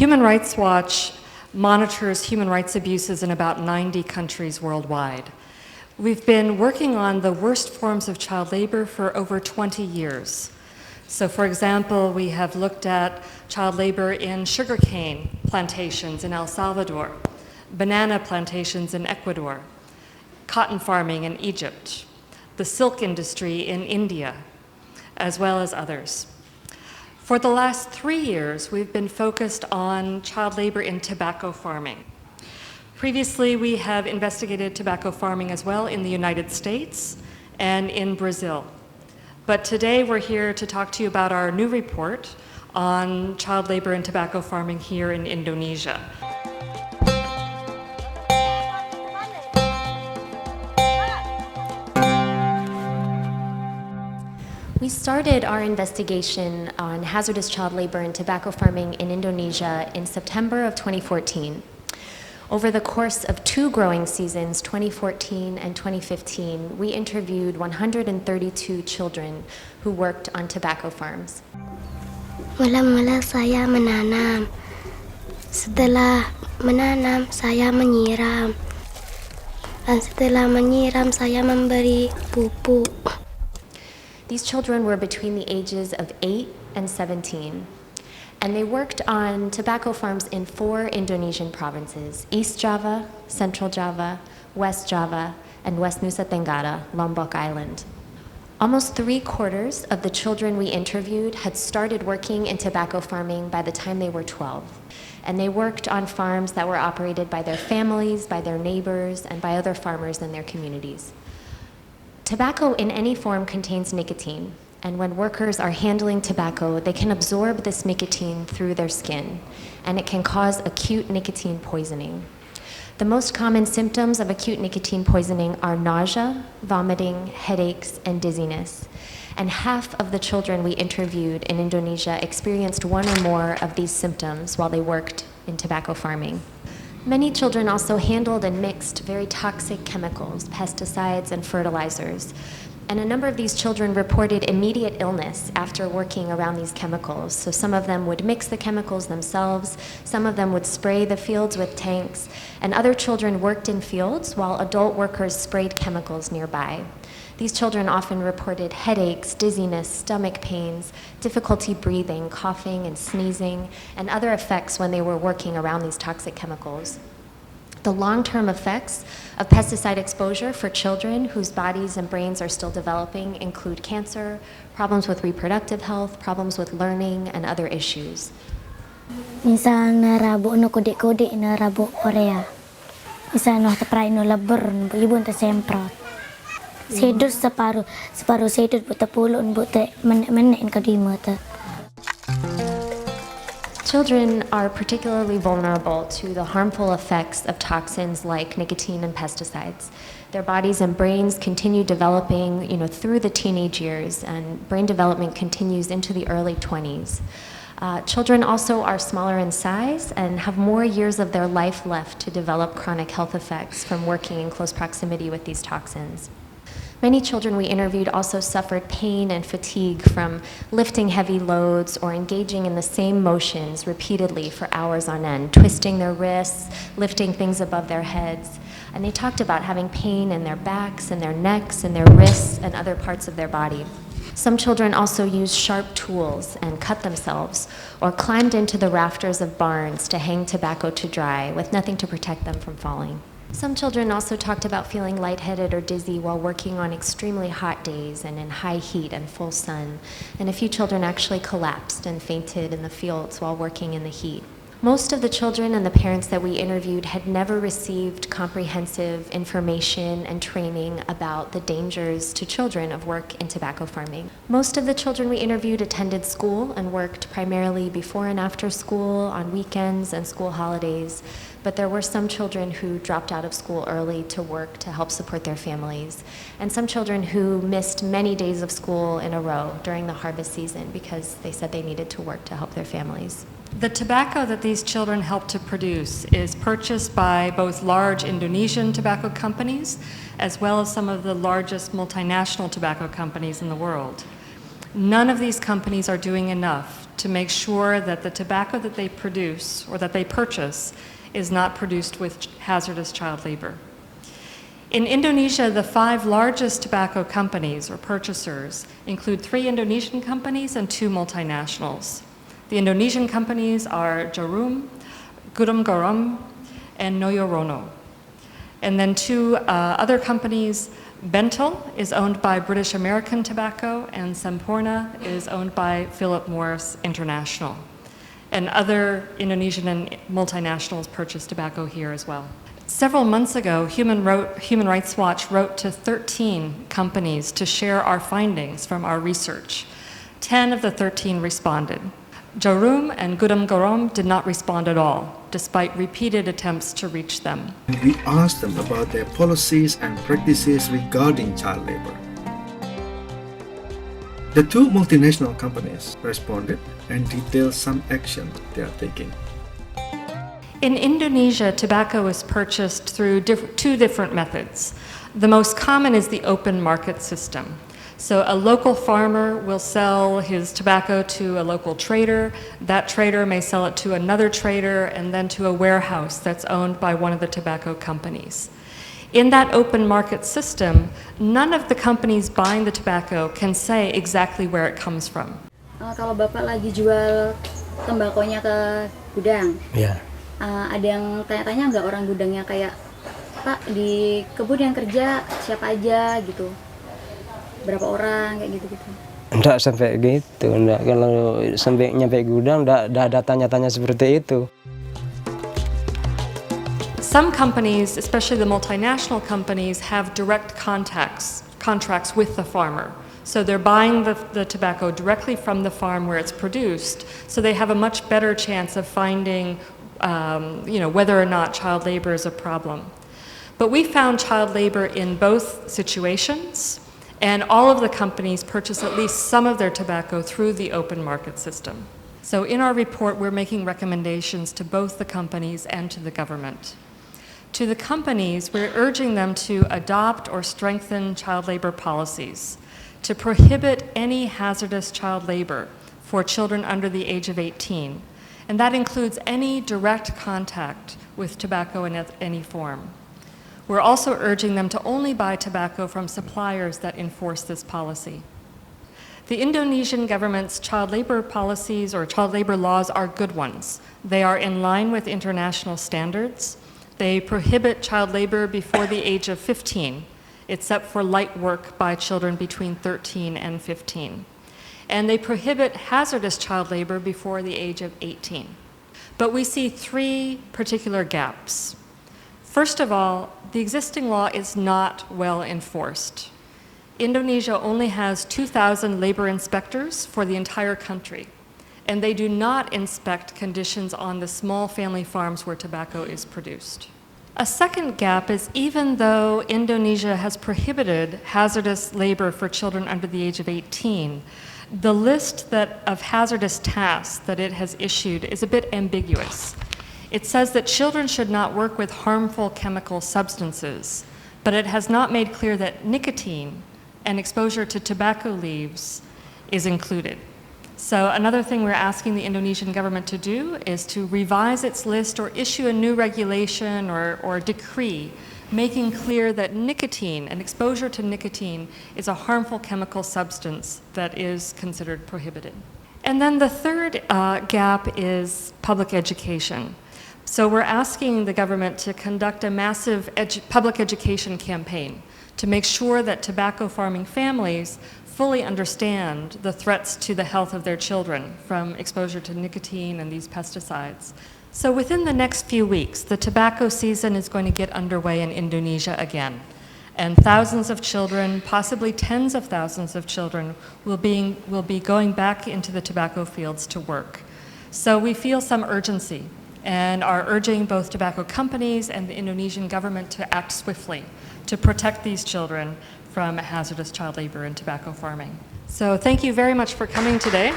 Human Rights Watch monitors human rights abuses in about 90 countries worldwide. We've been working on the worst forms of child labor for over 20 years. So for example, we have looked at child labor in sugarcane plantations in El Salvador, banana plantations in Ecuador, cotton farming in Egypt, the silk industry in India, as well as others. For the last 3 years, we've been focused on child labor in tobacco farming. Previously, we have investigated tobacco farming as well in the United States and in Brazil. But today we're here to talk to you about our new report on child labor and tobacco farming here in Indonesia. We started our investigation on hazardous child labor and tobacco farming in Indonesia in September of 2014. Over the course of 2 growing seasons, 2014 and 2015, we interviewed 132 children who worked on tobacco farms. Mula-mula saya menanam. Setelah menanam, saya menyiram. Dan setelah menyiram, saya memberi pupuk. These children were between the ages of 8 and 17. And they worked on tobacco farms in 4 Indonesian provinces: East Java, Central Java, West Java, and West Nusa Tenggara, Lombok Island. Almost 3/4 of the children we interviewed had started working in tobacco farming by the time they were 12. And they worked on farms that were operated by their families, by their neighbors, and by other farmers in their communities. Tobacco in any form contains nicotine. And when workers are handling tobacco, they can absorb this nicotine through their skin, and it can cause acute nicotine poisoning. The most common symptoms of acute nicotine poisoning are nausea, vomiting, headaches, and dizziness. And half of the children we interviewed in Indonesia experienced one or more of these symptoms while they worked in tobacco farming. Many children also handled and mixed very toxic chemicals, pesticides, and fertilizers. And a number of these children reported immediate illness after working around these chemicals. So some of them would mix the chemicals themselves, some of them would spray the fields with tanks, and other children worked in fields while adult workers sprayed chemicals nearby. These children often reported headaches, dizziness, stomach pains, difficulty breathing, coughing and sneezing, and other effects when they were working around these toxic chemicals. The long-term effects of pesticide exposure for children whose bodies and brains are still developing include cancer, problems with reproductive health, problems with learning, and other issues. Misal narabo no kode-kode narabo Korea. Misal no tapray no labor no ibon ta semprot. Sedus separuh sedus buta pulun buta men kadimata. Children are particularly vulnerable to the harmful effects of toxins like nicotine and pesticides. Their bodies and brains continue developing, through the teenage years, and brain development continues into the early 20s. Children also are smaller in size and have more years of their life left to develop chronic health effects from working in close proximity with these toxins. Many children we interviewed also suffered pain and fatigue from lifting heavy loads or engaging in the same motions repeatedly for hours on end, twisting their wrists, lifting things above their heads. And they talked about having pain in their backs and their necks and their wrists and other parts of their body. Some children also used sharp tools and cut themselves or climbed into the rafters of barns to hang tobacco to dry with nothing to protect them from falling. Some children also talked about feeling lightheaded or dizzy while working on extremely hot days and in high heat and full sun. And a few children actually collapsed and fainted in the fields while working in the heat. Most of the children and the parents that we interviewed had never received comprehensive information and training about the dangers to children of work in tobacco farming. Most of the children we interviewed attended school and worked primarily before and after school, on weekends and school holidays. But there were some children who dropped out of school early to work to help support their families, and some children who missed many days of school in a row during the harvest season because they said they needed to work to help their families. The tobacco that these children help to produce is purchased by both large Indonesian tobacco companies as well as some of the largest multinational tobacco companies in the world. none of these companies are doing enough to make sure that the tobacco that they produce or that they purchase is not produced with hazardous child labor. In Indonesia, the 5 largest tobacco companies or purchasers include 3 Indonesian companies and 2 multinationals. The Indonesian companies are Jarum, Gudum Garam, and Noyorono. And then 2 other companies, Bentel is owned by British American Tobacco, and Sempurna is owned by Philip Morris International. And other Indonesian and multinationals purchase tobacco here as well. Several months ago, Human Rights Watch wrote to 13 companies to share our findings from our research. 10 of the 13 responded. Jarum and Gudum Garam did not respond at all, despite repeated attempts to reach them. We asked them about their policies and practices regarding child labor. The 2 multinational companies responded and detailed some action they are taking. In Indonesia, tobacco is purchased through 2 different methods. The most common is the open market system. So a local farmer will sell his tobacco to a local trader. That trader may sell it to another trader and then to a warehouse that's owned by one of the tobacco companies. In that open market system, none of the companies buying the tobacco can say exactly where it comes from. Kalau Bapak lagi jual tembakonya ke gudang, ada yang tanya-tanya nggak orang gudangnya kayak, Pak, di kebun yang kerja siapa aja gitu? Berapa orang kayak gitu-gitu? Enggak sampai gitu, enggak. Kalau sampai nyampe gudang enggak ada tanya-tanya seperti itu. Some companies, especially the multinational companies, have direct contracts with the farmer. So they're buying the tobacco directly from the farm where it's produced, so they have a much better chance of finding whether or not child labor is a problem. But we found child labor in both situations, and all of the companies purchase at least some of their tobacco through the open market system. So in our report, we're making recommendations to both the companies and to the government. To the companies, we're urging them to adopt or strengthen child labor policies, to prohibit any hazardous child labor for children under the age of 18, and that includes any direct contact with tobacco in any form. We're also urging them to only buy tobacco from suppliers that enforce this policy. The Indonesian government's child labor policies or child labor laws are good ones. They are in line with international standards. They prohibit child labor before the age of 15, except for light work by children between 13 and 15. And they prohibit hazardous child labor before the age of 18. But we see 3 particular gaps. First of all, the existing law is not well enforced. Indonesia only has 2,000 labor inspectors for the entire country, and they do not inspect conditions on the small family farms where tobacco is produced. A second gap is even though Indonesia has prohibited hazardous labor for children under the age of 18, the list of hazardous tasks that it has issued is a bit ambiguous. It says that children should not work with harmful chemical substances, but it has not made clear that nicotine and exposure to tobacco leaves is included. So another thing we're asking the Indonesian government to do is to revise its list or issue a new regulation or decree making clear that nicotine and exposure to nicotine is a harmful chemical substance that is considered prohibited. And then the third gap is public education. So we're asking the government to conduct a massive public education campaign to make sure that tobacco farming families fully understand the threats to the health of their children from exposure to nicotine and these pesticides. So within the next few weeks, the tobacco season is going to get underway in Indonesia again. And thousands of children, possibly tens of thousands of children, will be going back into the tobacco fields to work. So we feel some urgency and are urging both tobacco companies and the Indonesian government to act swiftly to protect these children from hazardous child labor in tobacco farming. So thank you very much for coming today.